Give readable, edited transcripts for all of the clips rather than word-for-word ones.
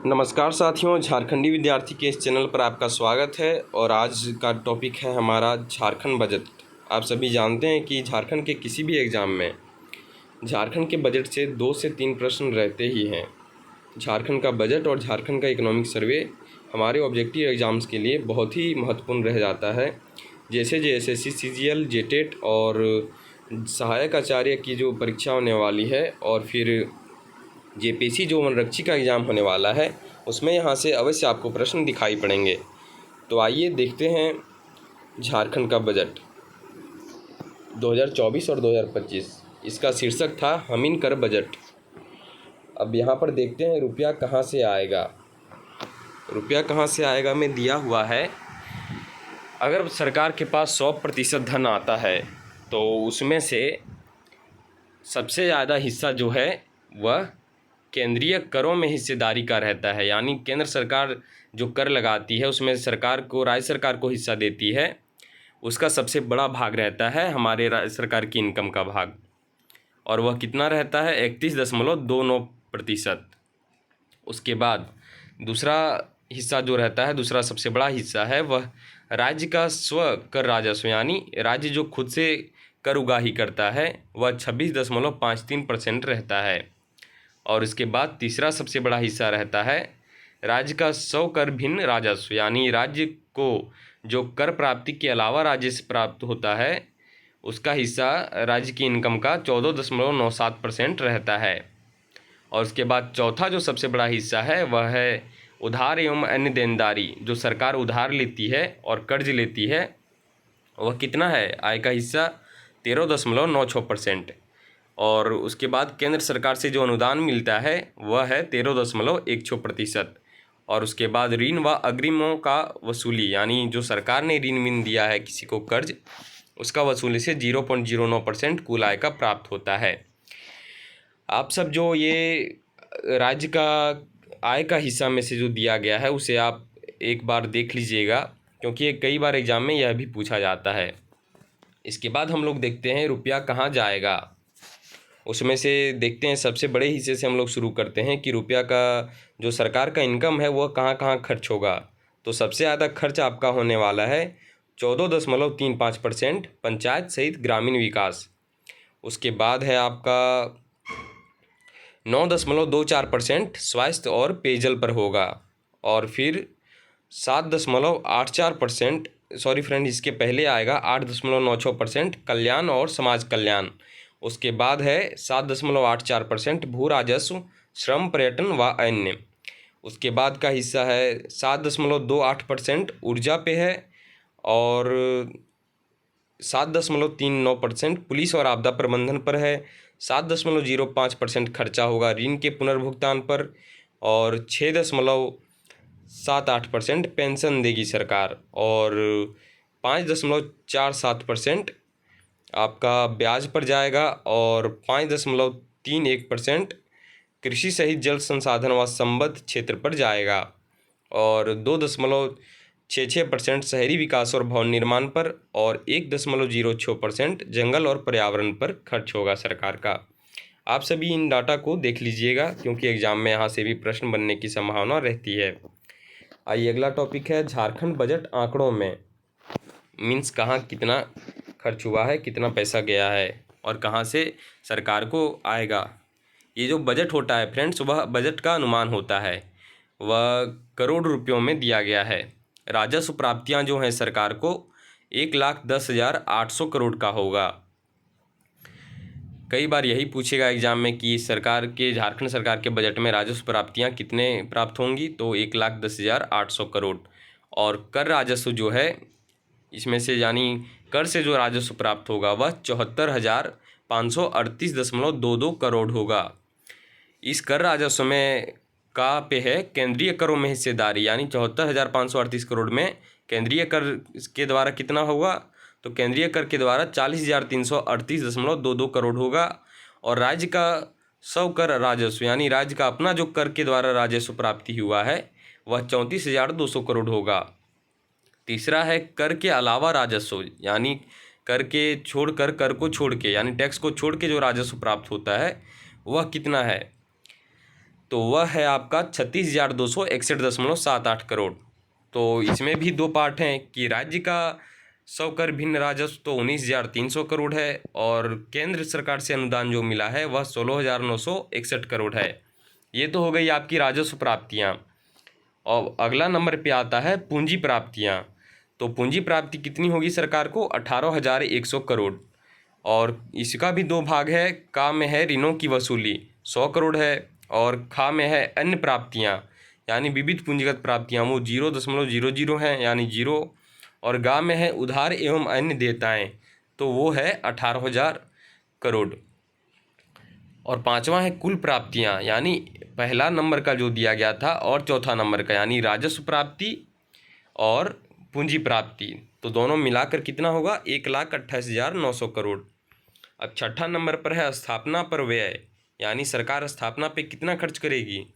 नमस्कार साथियों, झारखंडी विद्यार्थी के इस चैनल पर आपका स्वागत है। और आज का टॉपिक है हमारा झारखंड बजट। आप सभी जानते हैं कि झारखंड के किसी भी एग्ज़ाम में झारखंड के बजट से 2 से 3 प्रश्न रहते ही हैं। झारखंड का बजट और झारखंड का इकोनॉमिक सर्वे हमारे ऑब्जेक्टिव एग्ज़ाम्स के लिए बहुत ही महत्वपूर्ण रह जाता है। जैसे एसएससी, सीजीएल, जेटेट और सहायक आचार्य की जो परीक्षा होने वाली है और फिर जेपीएससी जो वनरक्षी का एग्ज़ाम होने वाला है, उसमें यहाँ से अवश्य आपको प्रश्न दिखाई पड़ेंगे। तो आइए देखते हैं झारखंड का बजट 2024 और 2025। इसका शीर्षक था हमीन कर बजट। अब यहाँ पर देखते हैं रुपया कहाँ से आएगा। रुपया कहाँ से आएगा में दिया हुआ है, अगर सरकार के पास 100% धन आता है तो उसमें से सबसे ज़्यादा हिस्सा जो है वह केंद्रीय करों में हिस्सेदारी का रहता है। यानी केंद्र सरकार जो कर लगाती है उसमें सरकार को, राज्य सरकार को हिस्सा देती है, उसका सबसे बड़ा भाग रहता है हमारे राज्य सरकार की इनकम का भाग। और वह कितना रहता है? 31.29%। उसके बाद दूसरा हिस्सा जो रहता है, दूसरा सबसे बड़ा हिस्सा है वह राज्य का स्व कर राजस्व, यानी राज्य जो खुद से कर उगाही करता है, वह 26.53% रहता है। और इसके बाद तीसरा सबसे बड़ा हिस्सा रहता है राज्य का स्व कर भिन्न राजस्व, यानी राज्य को जो कर प्राप्ति के अलावा राज्य से प्राप्त होता है उसका हिस्सा राज्य की इनकम का 14.97% रहता है। और उसके बाद चौथा जो सबसे बड़ा हिस्सा है वह है उधार एवं अन्य देनदारी। जो सरकार उधार लेती है और कर्ज लेती है वह कितना है? आय का हिस्सा 13.96%। और उसके बाद केंद्र सरकार से जो अनुदान मिलता है वह है 13.16%। और उसके बाद ऋण व अग्रिमों का वसूली, यानी जो सरकार ने ऋण विन दिया है किसी को कर्ज, उसका वसूली से 0.09% कुल आय का प्राप्त होता है। आप सब जो ये राज्य का आय का हिस्सा में से जो दिया गया है उसे आप एक बार देख लीजिएगा, क्योंकि ये कई बार एग्जाम में यह भी पूछा जाता है। इसके बाद हम लोग देखते हैं रुपया कहाँ जाएगा। उसमें से देखते हैं, सबसे बड़े हिस्से से हम लोग शुरू करते हैं कि रुपया का जो सरकार का इनकम है वह कहाँ कहाँ खर्च होगा। तो सबसे ज़्यादा खर्च आपका होने वाला है 14.35% पंचायत सहित ग्रामीण विकास। उसके बाद है आपका 9.24% स्वास्थ्य और पेयजल पर होगा। और फिर 7.84%, सॉरी फ्रेंड, इसके पहले आएगा 8.96% कल्याण और समाज कल्याण। उसके बाद है 7.84% भू राजस्व, श्रम, पर्यटन व अन्य। उसके बाद का हिस्सा है 7.28% ऊर्जा पे है। और 7.39% पुलिस और आपदा प्रबंधन पर है। 7.05% खर्चा होगा ऋण के पुनर्भुगतान पर। और 6.78% पेंशन देगी सरकार। और 5.47% आपका ब्याज पर जाएगा। और 5.31% कृषि सहित जल संसाधन व संबद्ध क्षेत्र पर जाएगा। और 2.66% शहरी विकास और भवन निर्माण पर। और 1.06% जंगल और पर्यावरण पर खर्च होगा सरकार का। आप सभी इन डाटा को देख लीजिएगा, क्योंकि एग्जाम में यहाँ से भी प्रश्न बनने की संभावना रहती है। आइए अगला टॉपिक है झारखंड बजट आंकड़ों में। मीन्स कहाँ कितना खर्च हुआ है, कितना पैसा गया है और कहाँ से सरकार को आएगा। ये जो बजट होता है फ्रेंड्स, वह बजट का अनुमान होता है, वह करोड़ रुपयों में दिया गया है। राजस्व प्राप्तियां जो हैं सरकार को 1,10,800 करोड़ का होगा। कई बार यही पूछेगा एग्जाम में कि सरकार के, झारखंड सरकार के बजट में राजस्व प्राप्तियां कितने प्राप्त होंगी, तो 1,10,800 करोड़। और कर राजस्व जो है इसमें से, यानी कर से जो राजस्व प्राप्त होगा वह 74,538.22 करोड़ होगा। इस कर राजस्व में का पे है केंद्रीय करों में हिस्सेदारी, यानी 74,538 करोड़ में केंद्रीय कर के द्वारा कितना होगा, तो केंद्रीय कर के द्वारा 40,338.22 करोड़ होगा। और राज्य का स्व कर राजस्व, यानी राज्य का अपना जो कर के द्वारा राजस्व प्राप्ति हुआ है वह 34,200 करोड़ होगा। तीसरा है कर के अलावा राजस्व, यानी कर के छोड़कर, कर को छोड़ के, यानी टैक्स को छोड़ के जो राजस्व प्राप्त होता है वह कितना है, तो वह है आपका 36,261.78 करोड़। तो इसमें भी दो पार्ट हैं कि राज्य का सौ कर भिन्न राजस्व तो 19,300 करोड़ है, और केंद्र सरकार से अनुदान जो मिला है वह 16,961 करोड़ है। ये तो हो गई आपकी राजस्व प्राप्तियाँ। और अगला नंबर पे आता है पूंजी प्राप्तियाँ। तो पूंजी प्राप्ति कितनी होगी सरकार को? 18,100 करोड़। और इसका भी दो भाग है। का में है ऋणों की वसूली 100 करोड़ है, और खा में है अन्य प्राप्तियाँ यानी विविध पूंजीगत प्राप्तियाँ, वो 0.00 हैं यानी जीरो। और गा में है उधार एवं अन्य देयताएँ, तो वो है 18,000 करोड़। और पांचवा है कुल प्राप्तियाँ, यानी पहला नंबर का जो दिया गया था और चौथा नंबर का, यानी राजस्व प्राप्ति और पूंजी प्राप्ति, तो दोनों मिलाकर कितना होगा? 1,28,900 करोड़। अब छठा नंबर पर है स्थापना पर व्यय, यानी सरकार स्थापना पे कितना खर्च करेगी?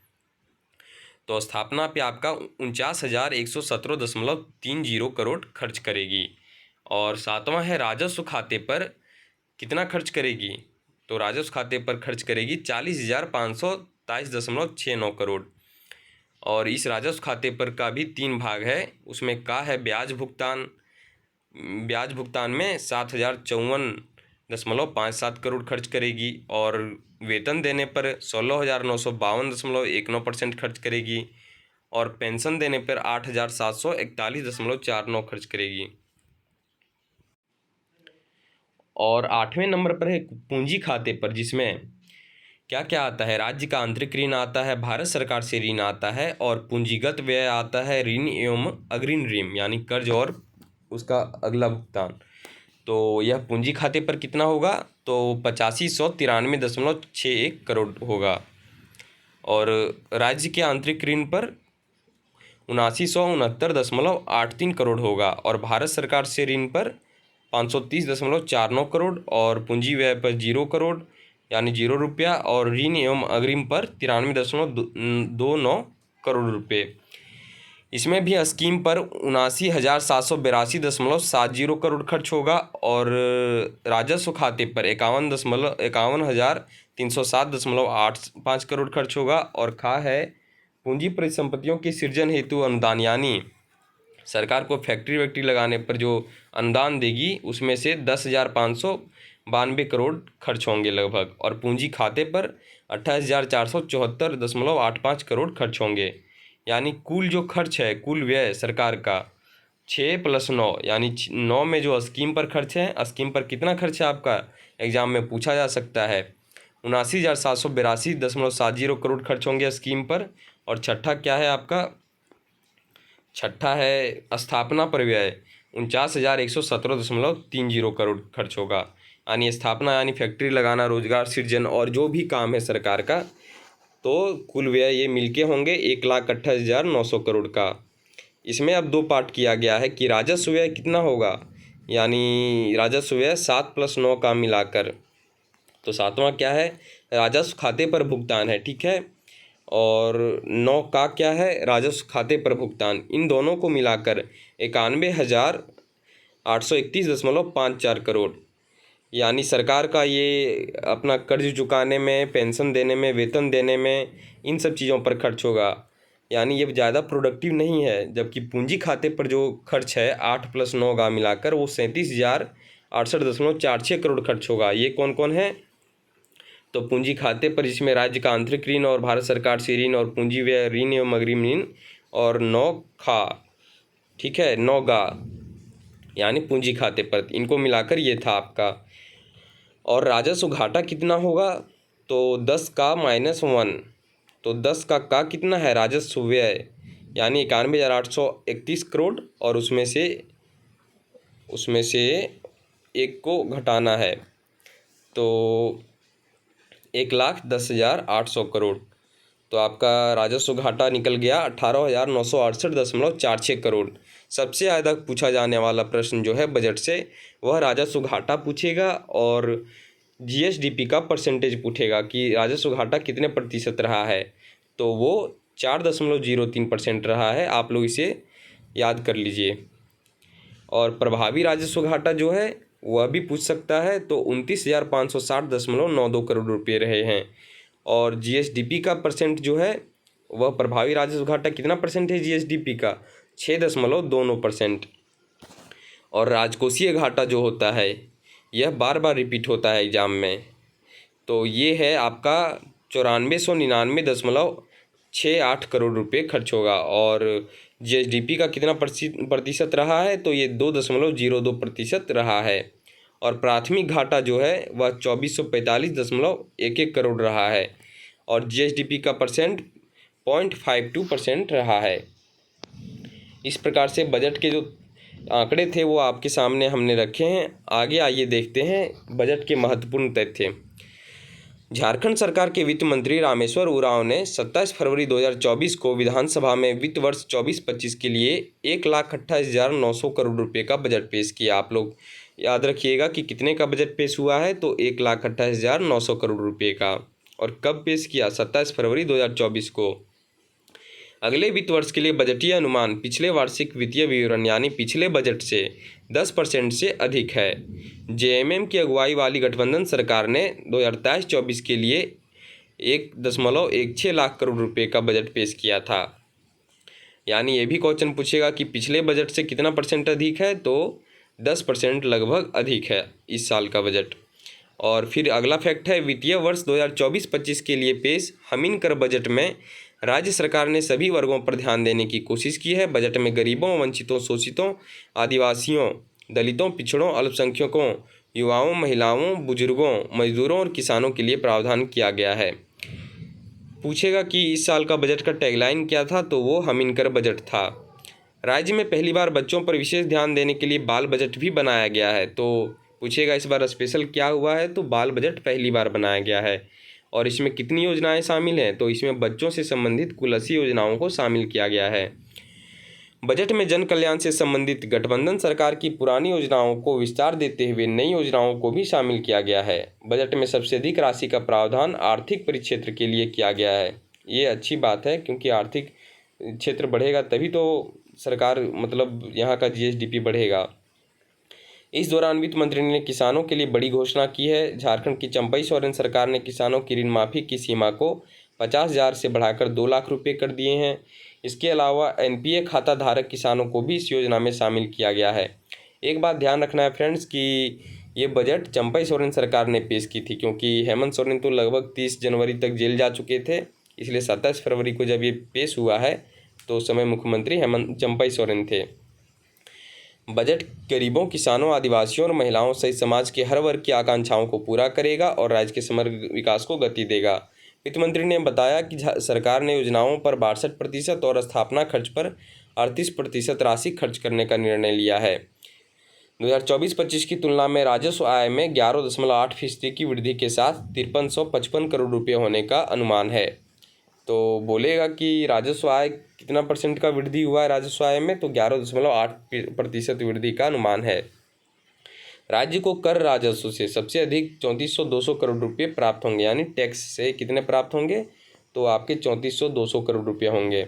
तो स्थापना पे आपका 49,117.30 करोड़ खर्च करेगी। और सातवां है राजस्व खाते पर कितना खर्च करेगी? तो राजस्व खाते पर खर्च करेगी 40,527.69 करोड़। और इस राजस्व खाते पर का भी तीन भाग है। उसमें का है ब्याज भुगतान। ब्याज भुगतान में 7,054.57 करोड़ खर्च करेगी, और वेतन देने पर 16,952.19% खर्च करेगी, और पेंशन देने पर 8,741.49 खर्च करेगी। और आठवें नंबर पर है पूंजी खाते पर, जिसमें क्या क्या आता है? राज्य का आंतरिक ऋण आता है, भारत सरकार से ऋण आता है, और पूंजीगत व्यय आता है, ऋण एवं अग्रिम ऋण यानी कर्ज और उसका अगला भुगतान। तो यह पूंजी खाते पर कितना होगा? तो 85,193.61 करोड़ होगा। और राज्य के आंतरिक ऋण पर 79,69.83 करोड़ होगा, और भारत सरकार से ऋण पर 530.49 करोड़, और पूंजी व्यय पर 0 करोड़ यानी 0 रुपया, और ऋण एवं अग्रिम पर 93.29 करोड़ रुपये। इसमें भी स्कीम पर 79,782.70 करोड़ खर्च होगा, और राजस्व खाते पर 51,307.85 करोड़ खर्च होगा। और खा है पूंजी परिसंपत्तियों के सृजन हेतु अनुदान, यानी सरकार को फैक्ट्री वैक्ट्री लगाने पर जो अनुदान देगी उसमें से 10,592 करोड़ खर्च होंगे लगभग, और पूंजी खाते पर 28,474.85 करोड़ खर्च होंगे। यानी कुल जो खर्च है, कुल व्यय सरकार का 6 + 9 यानी 9 में जो स्कीम पर खर्च है, स्कीम पर कितना खर्च है आपका एग्जाम में पूछा जा सकता है। 79,782.70 करोड़ खर्च होंगे स्कीम पर। और छठा क्या है आपका? छठा है स्थापना पर व्यय 49,117.30 करोड़ खर्च होगा। यानी स्थापना यानी फैक्ट्री लगाना, रोजगार सृजन और जो भी काम है सरकार का, तो कुल व्यय ये मिलके होंगे 1,28,900 करोड़ का। इसमें अब दो पार्ट किया गया है कि राजस्व व्यय कितना होगा, यानी राजस्व व्यय 7 + 9 का मिलाकर। तो सातवां क्या है? राजस्व खाते पर भुगतान है, ठीक है। और 9 का क्या है? राजस्व खाते पर भुगतान। इन दोनों को मिलाकर 91,831.54 करोड़, यानी सरकार का ये अपना कर्ज चुकाने में, पेंशन देने में, वेतन देने में, इन सब चीज़ों पर खर्च होगा। यानी ये ज़्यादा प्रोडक्टिव नहीं है। जबकि पूंजी खाते पर जो खर्च है 8 + 9 का मिलाकर वो 37,068.46 करोड़ खर्च होगा। ये कौन कौन है? तो पूंजी खाते पर जिसमें राज्य का आंतरिक ऋण और भारत सरकार से ऋण और पूंजी व्यय, ऋण एवं अग्रिम ऋण, और 9 खा, ठीक है, 9 गा यानी पूंजी खाते पर, इनको मिलाकर ये था आपका। और राजस्व घाटा कितना होगा? तो 10 का -1। तो 10 का कितना है? राजस्व व्यय यानी 91,831 करोड़, और उसमें से एक को घटाना है, तो 1,10,800 करोड़। तो आपका राजस्व घाटा निकल गया 18,968.46 करोड़। सबसे ज़्यादा पूछा जाने वाला प्रश्न जो है बजट से, वह राजस्व घाटा पूछेगा और जीएसडीपी का परसेंटेज पूछेगा कि राजस्व घाटा कितने प्रतिशत रहा है। तो वो 4.03% रहा है। आप लोग इसे याद कर लीजिए। और प्रभावी राजस्व घाटा जो है वह भी पूछ सकता है, तो 29,560.92 करोड़ रुपये रहे हैं। और जीएसडीपी का परसेंट जो है वह प्रभावी राजस्व घाटा कितना परसेंट है जीएसडीपी का, 6.29%। और राजकोषीय घाटा जो होता है यह बार बार रिपीट होता है एग्जाम में, तो ये है आपका 9499.68 करोड़ रुपए खर्च होगा। और जीएसडीपी का कितना प्रतिशत रहा है, तो ये 2.02% रहा है। और प्राथमिक घाटा जो है वह 2445.11 करोड़ रहा है और जीएसडीपी का परसेंट 0.52% रहा है। इस प्रकार से बजट के जो आंकड़े थे वो आपके सामने हमने रखे हैं। आगे आइए देखते हैं बजट के महत्वपूर्ण तथ्य। झारखंड सरकार के वित्त मंत्री रामेश्वर उरांव ने 27 फरवरी 2024 को विधानसभा में वित्त वर्ष 24-25 के लिए 1,28,900 करोड़ रुपए का बजट पेश किया। आप लोग याद रखिएगा कि कितने का बजट पेश हुआ है, तो 1,28,900 करोड़ रुपए का। और कब पेश किया, 27 फरवरी 2024 को। अगले वित्त वर्ष के लिए बजटीय अनुमान पिछले वार्षिक वित्तीय विवरण यानी पिछले बजट से 10% से अधिक है। जेएमएम की अगुवाई वाली गठबंधन सरकार ने 2023-24 के लिए 1.16 लाख करोड़ रुपए का बजट पेश किया था। यानी ये भी क्वेश्चन पूछेगा कि पिछले बजट से कितना परसेंट अधिक है, तो 10% लगभग अधिक है इस साल का बजट। और फिर अगला फैक्ट है, वित्तीय वर्ष 2024-25 के लिए पेश हमीन कर बजट में राज्य सरकार ने सभी वर्गों पर ध्यान देने की कोशिश की है। बजट में गरीबों, वंचितों, शोषितों, आदिवासियों, दलितों, पिछड़ों, अल्पसंख्यकों, युवाओं, महिलाओं, बुजुर्गों, मजदूरों और किसानों के लिए प्रावधान किया गया है। पूछेगा कि इस साल का बजट का टैगलाइन क्या था, तो वो हमीन कर बजट था। राज्य में पहली बार बच्चों पर विशेष ध्यान देने के लिए बाल बजट भी बनाया गया है। तो पूछेगा इस बार स्पेशल क्या हुआ है, तो बाल बजट पहली बार बनाया गया है। और इसमें कितनी योजनाएं शामिल हैं, तो इसमें बच्चों से संबंधित कुल 80 योजनाओं को शामिल किया गया है। बजट में जन कल्याण से संबंधित गठबंधन सरकार की पुरानी योजनाओं को विस्तार देते हुए नई योजनाओं को भी शामिल किया गया है। बजट में सबसे अधिक राशि का प्रावधान आर्थिक परिक्षेत्र के लिए किया गया है। ये अच्छी बात है, क्योंकि आर्थिक क्षेत्र बढ़ेगा तभी तो सरकार यहाँ का जीएसडीपी बढ़ेगा। इस दौरान वित्त मंत्री ने किसानों के लिए बड़ी घोषणा की है। झारखंड की चंपई सोरेन सरकार ने किसानों की ऋण माफ़ी की सीमा को 50,000 से बढ़ाकर 2 लाख रुपये कर दिए हैं। इसके अलावा एनपीए खाता धारक किसानों को भी इस योजना में शामिल किया गया है। एक बात ध्यान रखना है फ्रेंड्स कि ये बजट चंपई सोरेन सरकार ने पेश की थी, क्योंकि हेमंत सोरेन तो लगभग 30 जनवरी तक जेल जा चुके थे। इसलिए 27 फरवरी को जब ये पेश हुआ है तो उस समय मुख्यमंत्री चंपई सोरेन थे। बजट गरीबों, किसानों, आदिवासियों और महिलाओं सहित समाज के हर वर्ग की आकांक्षाओं को पूरा करेगा और राज्य के समग्र विकास को गति देगा। वित्त मंत्री ने बताया कि सरकार ने योजनाओं पर 62% और स्थापना खर्च पर 38% राशि खर्च करने का निर्णय लिया है। 2024-25 की तुलना में राजस्व आय में 11.8% की वृद्धि के साथ 5355 करोड़ रुपये होने का अनुमान है। तो बोलेगा कि राजस्व आय कितना परसेंट का वृद्धि हुआ है राजस्व आय में, तो 11.8% वृद्धि का अनुमान है। राज्य को कर राजस्व से सबसे अधिक 34,200 करोड़ रुपये प्राप्त होंगे, यानी टैक्स से कितने प्राप्त होंगे, तो आपके 34,200 करोड़ रुपये होंगे।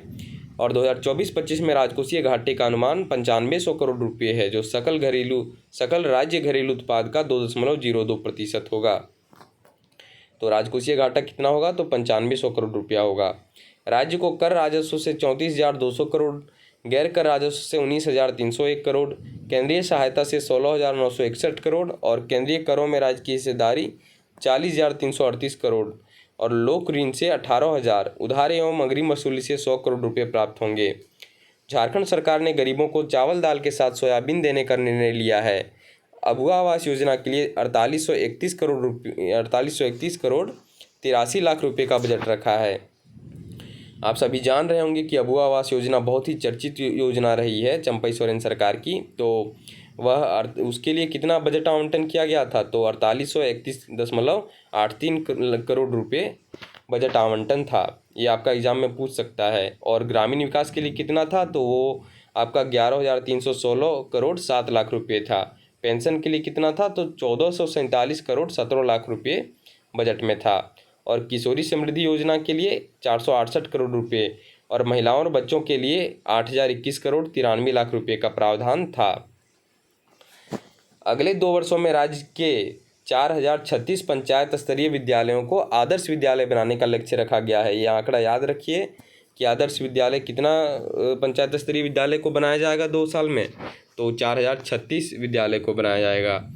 और 2024-25 में राजकोषीय घाटे का अनुमान 9500 करोड़ रुपये है, जो सकल राज्य घरेलू उत्पाद का 2.02% होगा। तो राजकोषीय घाटा कितना होगा, तो 9500 करोड़ रुपया होगा। राज्य को कर राजस्व से 34,200 करोड़, गैर कर राजस्व से 19,301 करोड़, केंद्रीय सहायता से 16,961 करोड़ और केंद्रीय करों में राज्य की हिस्सेदारी 40,338 करोड़ और लोक ऋण से 18,000, उधार एवं अग्रिम वसूली से 100 करोड़ रुपये प्राप्त होंगे। झारखंड सरकार ने गरीबों को चावल दाल के साथ सोयाबीन देने का निर्णय लिया है। अबुआ आवास योजना के लिए 4831 करोड़ 83 लाख रुपए का बजट रखा है। आप सभी जान रहे होंगे कि अबुआ आवास योजना बहुत ही चर्चित योजना रही है चंपई सोरेन सरकार की। तो वह उसके लिए कितना बजट आवंटन किया गया था, तो 4831.83 करोड़ रुपये बजट आवंटन था। ये आपका एग्जाम में पूछ सकता है। और ग्रामीण विकास के लिए कितना था, तो वो आपका 11,316 करोड़ 7 लाख रुपये था। पेंशन के लिए कितना था, तो 1447 करोड़ 17 लाख रुपये बजट में था। और किशोरी समृद्धि योजना के लिए 468 करोड़ रुपये और महिलाओं और बच्चों के लिए 8,021 करोड़ 93 लाख रुपये का प्रावधान था। अगले 2 वर्षों में राज्य के 4036 पंचायत स्तरीय विद्यालयों को आदर्श विद्यालय बनाने का लक्ष्य रखा गया है। ये आंकड़ा याद रखिए कि आदर्श विद्यालय कितना पंचायत स्तरीय विद्यालय को बनाया जाएगा 2 साल में, तो 4036 विद्यालय को बनाया जाएगा।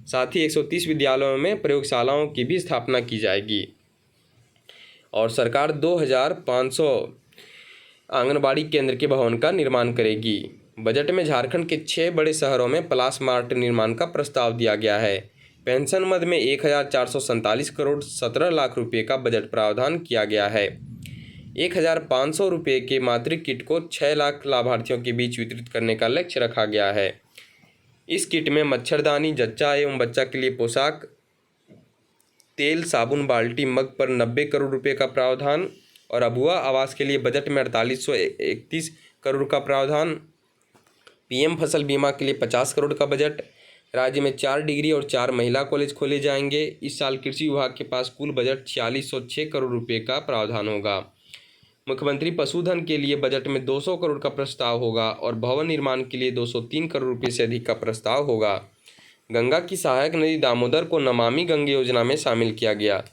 साथ ही 130 विद्यालयों में प्रयोगशालाओं की भी स्थापना की जाएगी और सरकार 2500 आंगनबाड़ी केंद्र के भवन का निर्माण करेगी। बजट में झारखंड के 6 बड़े शहरों में प्लास मार्ट निर्माण का प्रस्ताव दिया गया है। पेंशन मद में 1447 करोड़ 17 लाख रुपये का बजट प्रावधान किया गया है। 1500 रुपये के मातृ किट को 6 लाख लाभार्थियों के बीच वितरित करने का लक्ष्य रखा गया है। इस किट में मच्छरदानी, जच्चा एवं बच्चा के लिए पोशाक, तेल, साबुन, बाल्टी, मग पर 90 करोड़ रुपये का प्रावधान और अबुआ आवास के लिए बजट में 4831 करोड़ का प्रावधान। पीएम फसल बीमा के लिए 50 करोड़ का बजट। राज्य में 4 डिग्री और 4 महिला कॉलेज खोले जाएंगे। इस साल कृषि विभाग के पास कुल बजट 4606 करोड़ रुपये का प्रावधान होगा। मुख्यमंत्री पशुधन के लिए बजट में 200 करोड़ का प्रस्ताव होगा और भवन निर्माण के लिए 203 करोड़ रुपये से अधिक का प्रस्ताव होगा। गंगा की सहायक नदी दामोदर को नमामि गंगे योजना में शामिल किया गया।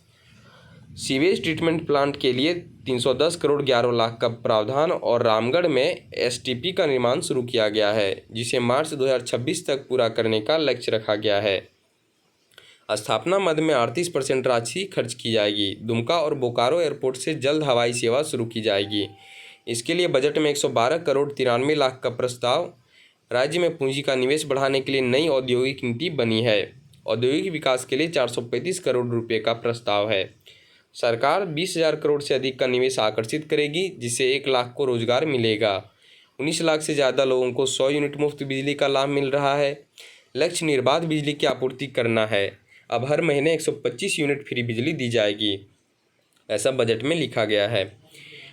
सीवेज ट्रीटमेंट प्लांट के लिए 310 करोड़ 11 लाख का प्रावधान और रामगढ़ में एसटीपी का निर्माण शुरू किया गया है, जिसे मार्च 2026 तक पूरा करने का लक्ष्य रखा गया है। स्थापना मद में 38% राशि खर्च की जाएगी। दुमका और बोकारो एयरपोर्ट से जल्द हवाई सेवा शुरू की जाएगी। इसके लिए बजट में 112 करोड़ 93 लाख का प्रस्ताव। राज्य में पूंजी का निवेश बढ़ाने के लिए नई औद्योगिक नीति बनी है। औद्योगिक विकास के लिए 435 करोड़ रुपये का प्रस्ताव है। सरकार 20,000 करोड़ से अधिक का निवेश आकर्षित करेगी, जिससे 1 लाख को रोजगार मिलेगा। 19 लाख से ज़्यादा लोगों को 100 यूनिट मुफ्त बिजली का लाभ मिल रहा है। लक्ष्य निर्बाध बिजली की आपूर्ति करना है। अब हर महीने 125 यूनिट फ्री बिजली दी जाएगी, ऐसा बजट में लिखा गया है।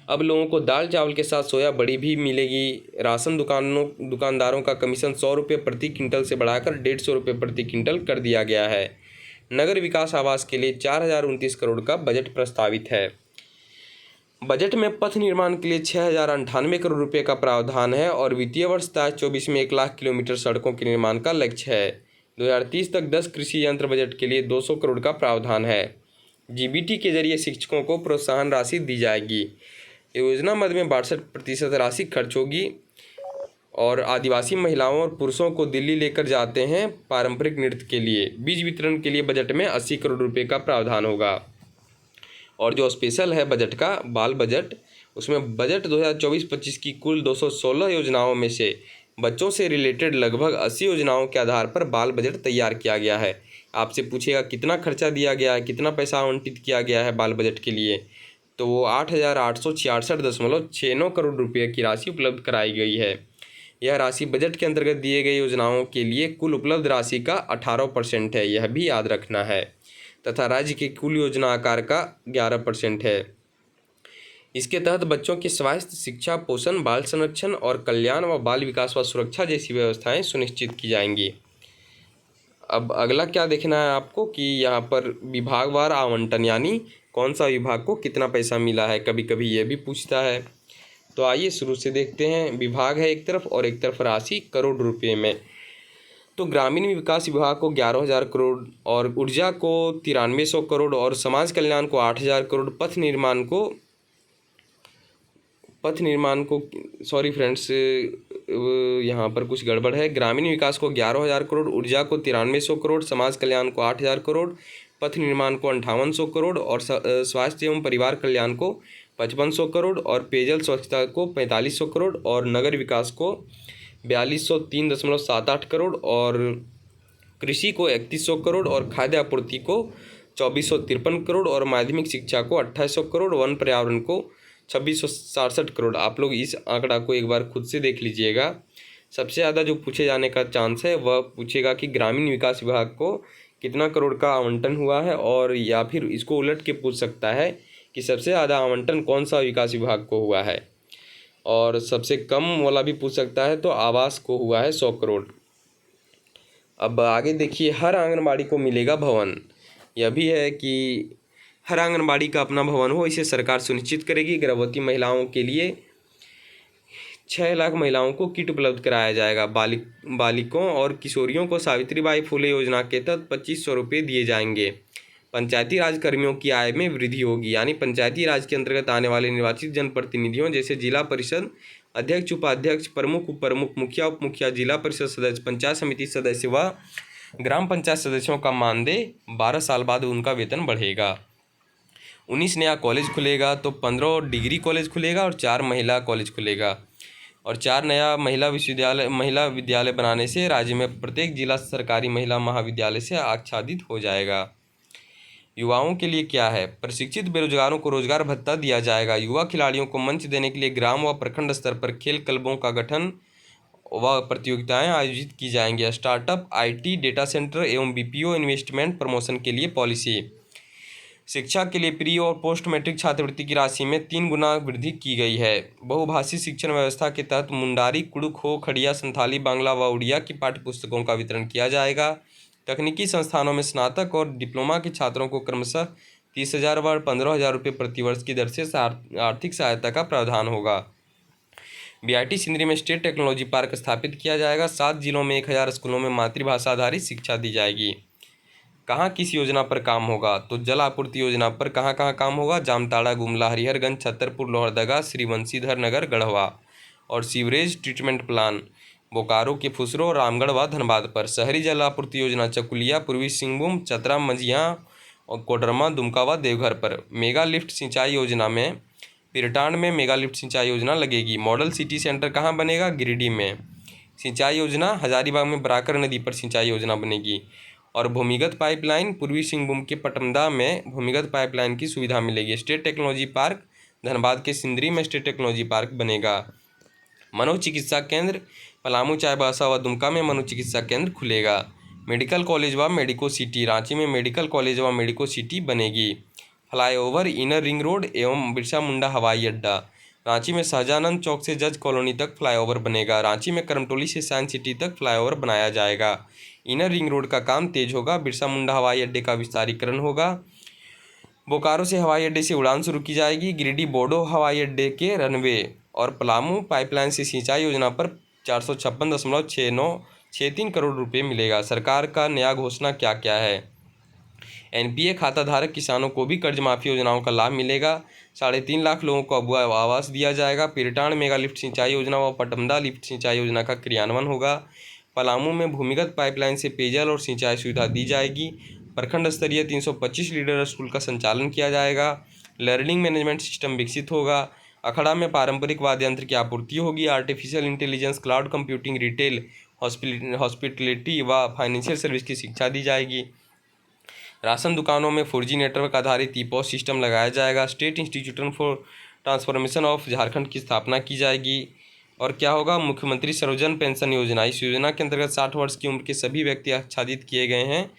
अब लोगों को दाल चावल के साथ सोया बड़ी भी मिलेगी। राशन दुकानदारों का कमीशन 100 रुपये प्रति क्विंटल से बढ़ाकर 150 रुपये प्रति क्विंटल कर दिया गया है। नगर विकास आवास के लिए 4029 करोड़ का बजट प्रस्तावित है। बजट में पथ निर्माण के लिए 6098 करोड़ रुपये का प्रावधान है और वित्तीय वर्ष 23-24 में 1 लाख किलोमीटर सड़कों के निर्माण का लक्ष्य है। 2030 तक 10 कृषि यंत्र बजट के लिए 200 करोड़ का प्रावधान है। जीबीटी के जरिए शिक्षकों को प्रोत्साहन राशि दी जाएगी। योजना मद में 62% राशि खर्च होगी और आदिवासी महिलाओं और पुरुषों को दिल्ली लेकर जाते हैं पारंपरिक नृत्य के लिए। बीज वितरण के लिए बजट में 80 करोड़ रुपये का प्रावधान होगा। और जो स्पेशल है बजट का, बाल बजट, उसमें बजट 2024-25 की कुल 216 योजनाओं में से बच्चों से रिलेटेड लगभग 80 योजनाओं के आधार पर बाल बजट तैयार किया गया है। आपसे पूछेगा कितना खर्चा दिया गया है, कितना पैसा आवंटित किया गया है बाल बजट के लिए, तो वो 8,866.69 करोड़ रुपये की राशि उपलब्ध कराई गई है। यह राशि बजट के अंतर्गत दिए गए योजनाओं के लिए कुल उपलब्ध राशि का 18% है, यह भी याद रखना है, तथा राज्य के कुल योजना आकार का 11% है। इसके तहत बच्चों के स्वास्थ्य, शिक्षा, पोषण, बाल संरक्षण और कल्याण व बाल विकास व सुरक्षा जैसी व्यवस्थाएं सुनिश्चित की जाएंगी। अब अगला क्या देखना है आपको कि यहाँ पर विभागवार आवंटन, यानी कौन सा विभाग को कितना पैसा मिला है, कभी कभी ये भी पूछता है। तो आइए शुरू से देखते हैं। विभाग है एक तरफ और एक तरफ राशि करोड़ रुपये में। तो ग्रामीण विकास विभाग को 11,000 करोड़ और ऊर्जा को 9300 करोड़ और समाज कल्याण को 8,000 करोड़, पथ निर्माण को सॉरी फ्रेंड्स, यहाँ पर कुछ गड़बड़ है। ग्रामीण विकास को 11,000 करोड़, ऊर्जा को 9300 करोड़, समाज कल्याण को 8,000 करोड़, पथ निर्माण को 5800 करोड़ और स्वास्थ्य एवं परिवार कल्याण को 5500 करोड़ और पेयजल स्वच्छता को 4500 करोड़ और नगर विकास को 4203.78 करोड़ और कृषि को 3100 करोड़ और खाद्य आपूर्ति को 2453 करोड़ और माध्यमिक शिक्षा को 2800 करोड़, वन पर्यावरण को 2667 करोड़। आप लोग इस आंकड़ा को एक बार खुद से देख लीजिएगा। सबसे ज़्यादा जो पूछे जाने का चांस है वह पूछेगा कि ग्रामीण विकास विभाग को कितना करोड़ का आवंटन हुआ है, और या फिर इसको उलट के पूछ सकता है कि सबसे ज़्यादा आवंटन कौन सा विकास विभाग को हुआ है, और सबसे कम वाला भी पूछ सकता है, तो आवास को हुआ है 100 करोड़। अब आगे देखिए, हर आंगनबाड़ी को मिलेगा भवन। यह भी है कि हर आंगनबाड़ी का अपना भवन हो, इसे सरकार सुनिश्चित करेगी। गर्भवती महिलाओं के लिए 6 लाख महिलाओं को किट उपलब्ध कराया जाएगा। बालिकों और किशोरियों को सावित्रीबाई फुले योजना के तहत 2500 रुपये दिए जाएंगे। पंचायती राज कर्मियों की आय में वृद्धि होगी, यानी पंचायती राज के अंतर्गत आने वाले निर्वाचित जनप्रतिनिधियों जैसे जिला परिषद अध्यक्ष, उपाध्यक्ष, प्रमुख, उप प्रमुख, मुखिया, उप मुखिया, जिला परिषद सदस्य, पंचायत समिति सदस्य व ग्राम पंचायत सदस्यों का मानदेय 12 साल बाद उनका वेतन बढ़ेगा। 19 नया कॉलेज खुलेगा, तो 15 डिग्री कॉलेज खुलेगा और 4 महिला कॉलेज खुलेगा, और 4 नया महिला विद्यालय बनाने से राज्य में प्रत्येक जिला सरकारी महिला महाविद्यालय से आच्छादित हो जाएगा। युवाओं के लिए क्या है? प्रशिक्षित बेरोजगारों को रोजगार भत्ता दिया जाएगा। युवा खिलाड़ियों को मंच देने के लिए ग्राम व प्रखंड स्तर पर खेल क्लबों का गठन व प्रतियोगिताएं आयोजित की जाएंगी। स्टार्टअप, आईटी, डेटा सेंटर एवं बीपीओ इन्वेस्टमेंट प्रमोशन के लिए पॉलिसी। शिक्षा के लिए प्री और पोस्ट मैट्रिक छात्रवृत्ति की राशि में 3 गुना वृद्धि की गई है। बहुभाषी शिक्षण व्यवस्था के तहत मुंडारी, कुड़ुख, हो, खड़िया, संथाली, बांग्ला व उड़िया की पाठ्यपुस्तकों का वितरण किया जाएगा। तकनीकी संस्थानों में स्नातक और डिप्लोमा के छात्रों को क्रमशः 30,000 व 15,000 रुपये प्रतिवर्ष की दर से आर्थिक सहायता का प्रावधान होगा। बीआईटी सिंदरी में स्टेट टेक्नोलॉजी पार्क स्थापित किया जाएगा। 7 जिलों में 1000 स्कूलों में मातृभाषा आधारित शिक्षा दी जाएगी। कहाँ किस योजना पर काम होगा? तो जल आपूर्ति योजना पर कहाँ कहाँ काम होगा? जामताड़ा, गुमला, हरिहरगंज, छतरपुर, लोहरदगा, श्रीवंशीधर नगर, गढ़वा। और सीवरेज ट्रीटमेंट प्लान बोकारो के फुसरो, रामगढ़ व धनबाद पर। शहरी जल आपूर्ति योजना चकुलिया, पूर्वी सिंहभूम, चतरा, मंझिया और कोडरमा, दुमका व देवघर पर। मेगा लिफ्ट सिंचाई योजना में पिरटांड में मेगा लिफ्ट सिंचाई योजना लगेगी। मॉडल सिटी सेंटर कहाँ बनेगा? गिरिडीह में। सिंचाई योजना हजारीबाग में बराकर नदी पर सिंचाई योजना बनेगी। और भूमिगत पाइपलाइन पूर्वी सिंहभूम के पटमदा में भूमिगत पाइपलाइन की सुविधा मिलेगी। स्टेट टेक्नोलॉजी पार्क धनबाद के सिंदरी में स्टेट टेक्नोलॉजी पार्क बनेगा। मनोचिकित्सा केंद्र पलामू, चाईबासा व दुमका में मनोचिकित्सा केंद्र खुलेगा। मेडिकल कॉलेज व मेडिको सिटी रांची में मेडिकल कॉलेज व मेडिको सिटी बनेगी। फ्लाईओवर इनर रिंग रोड एवं बिरसा मुंडा हवाई अड्डा रांची में शाहजानंद चौक से जज कॉलोनी तक फ्लाईओवर बनेगा। रांची में करमटोली से साइंस सिटी तक फ्लाईओवर बनाया जाएगा। इनर रिंग रोड का काम तेज होगा। बिरसा मुंडा हवाई अड्डे का विस्तारीकरण होगा। बोकारो से हवाई अड्डे से उड़ान शुरू की जाएगी। गिरिडीह बोडो हवाई अड्डे के रनवे और पलामू पाइपलाइन से सिंचाई योजना पर 456.6963 करोड़ रुपये मिलेगा। सरकार का नया घोषणा क्या क्या है? एनपीए खाता धारक किसानों को भी कर्ज माफी योजनाओं का लाभ मिलेगा। 3.5 लाख लोगों को अब आवास दिया जाएगा। पिरटांड मेगा लिफ्ट सिंचाई योजना व पटमदा लिफ्ट सिंचाई योजना का क्रियान्वयन होगा। पलामू में भूमिगत पाइपलाइन से पेयजल और सिंचाई सुविधा दी जाएगी। प्रखंड स्तरीय 325 लीडर स्कूल का संचालन किया जाएगा। लर्निंग मैनेजमेंट सिस्टम विकसित होगा। अखड़ा में पारंपरिक वाद्य यंत्र की आपूर्ति होगी। Artificial intelligence, cloud computing, retail, hospitality व फाइनेंशियल सर्विस की शिक्षा दी जाएगी। राशन दुकानों में 4G नेटवर्क आधारित ई-पॉस सिस्टम लगाया जाएगा। State institute for transformation of Jharkhand की स्थापना की जाएगी। और क्या होगा? मुख्यमंत्री सर्वजन पेंशन योजना। इस योजना के अंतर्गत 60 वर्ष की उम्र के सभी व्यक्ति आच्छादित किए गए हैं,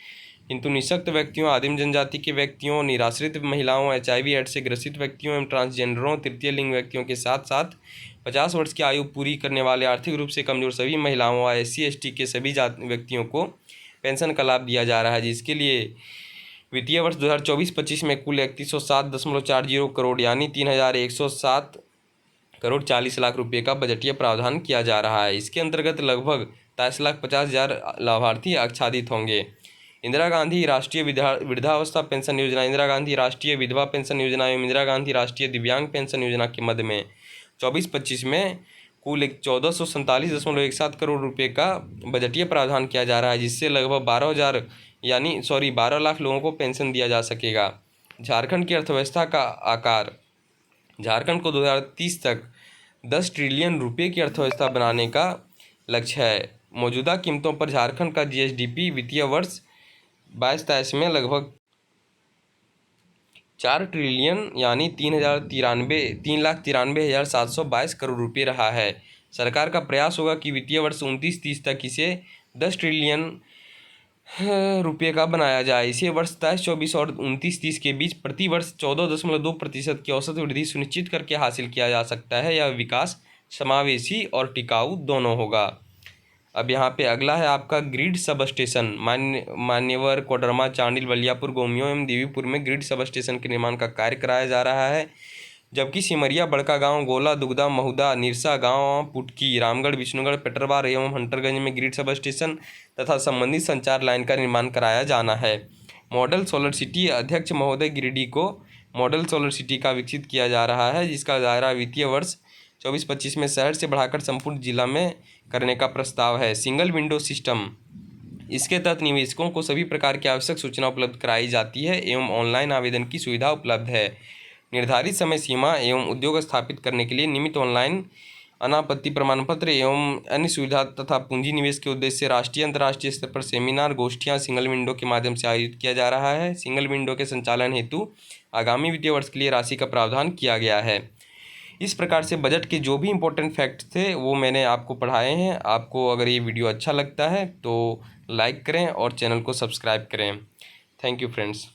किंतु निःशक्त व्यक्तियों, आदिम जनजाति के व्यक्तियों, निराश्रित महिलाओं, HIV एड्स से ग्रसित व्यक्तियों एवं ट्रांसजेंडरों, तृतीय लिंग व्यक्तियों के साथ साथ 50 वर्ष की आयु पूरी करने वाले आर्थिक रूप से कमजोर सभी महिलाओं व SC/ST के सभी व्यक्तियों को पेंशन का लाभ दिया जा रहा है, जिसके लिए वित्तीय वर्ष 2024-25 में कुल 3107.40 करोड़ यानी 3107 करोड़ 40 लाख रुपये का बजटीय प्रावधान किया जा रहा है। इसके अंतर्गत लगभग 23,50,000 लाभार्थी आच्छादित होंगे। इंदिरा गांधी राष्ट्रीय वृद्धावस्था पेंशन योजना, इंदिरा गांधी राष्ट्रीय विधवा पेंशन योजना एवं इंदिरा गांधी राष्ट्रीय दिव्यांग पेंशन योजना के मद में 24-25 में कुल 1447.17 करोड़ रुपये का बजटीय प्रावधान किया जा रहा है, जिससे लगभग 12 लाख लोगों को पेंशन दिया जा सकेगा। झारखंड की अर्थव्यवस्था का आकार। झारखंड को 2030 तक 10 ट्रिलियन रुपये की अर्थव्यवस्था बनाने का लक्ष्य है। मौजूदा कीमतों पर झारखंड का GSDP वित्तीय वर्ष 22-23 में लगभग 4 ट्रिलियन यानी 3,93,722 करोड़ रुपये रहा है। सरकार का प्रयास होगा कि वित्तीय वर्ष 29-30 तक इसे 10 ट्रिलियन रुपये का बनाया जाए। इसे वर्ष 23-24 और 29-30 के बीच प्रति वर्ष 14.2% की औसत वृद्धि सुनिश्चित करके हासिल किया जा सकता है। यह विकास समावेशी और टिकाऊ दोनों होगा। अब यहाँ पे अगला है आपका ग्रिड सब स्टेशन। मान्यवर, कोडरमा, चांडिल, बलियापुर, गोमियो एवं देवीपुर में ग्रिड सब स्टेशन के निर्माण का कार्य कराया जा रहा है। जबकि सिमरिया, बड़कागांव, गोला, दुगदा, महुदा, निरसा गांव, पुटकी, रामगढ़, विष्णुगढ़, पेटरवार एवं हंटरगंज में ग्रिड सब स्टेशन तथा संबंधित संचार लाइन का निर्माण कराया जाना है। मॉडल सोलर सिटी अध्यक्ष महोदय गिरिडीह को मॉडल सोलर सिटी का विकसित किया जा रहा है, जिसका दायरा वित्तीय वर्ष 24-25 में शहर से बढ़ाकर संपूर्ण जिला में करने का प्रस्ताव है। सिंगल विंडो सिस्टम, इसके तहत निवेशकों को सभी प्रकार की आवश्यक सूचना उपलब्ध कराई जाती है एवं ऑनलाइन आवेदन की सुविधा उपलब्ध है। निर्धारित समय सीमा एवं उद्योग स्थापित करने के लिए नियमित ऑनलाइन अनापत्ति प्रमाण पत्र एवं अन्य सुविधा तथा पूंजी निवेश के उद्देश्य से राष्ट्रीय अंतर्राष्ट्रीय स्तर पर सेमिनार, गोष्ठियां सिंगल विंडो के माध्यम से आयोजित किया जा रहा है। सिंगल विंडो के संचालन हेतु आगामी वित्तीय वर्ष के लिए राशि का प्रावधान किया गया है। इस प्रकार से बजट के जो भी इम्पोर्टेंट फैक्ट थे वो मैंने आपको पढ़ाए हैं। आपको अगर ये वीडियो अच्छा लगता है तो लाइक करें और चैनल को सब्सक्राइब करें। Thank you friends.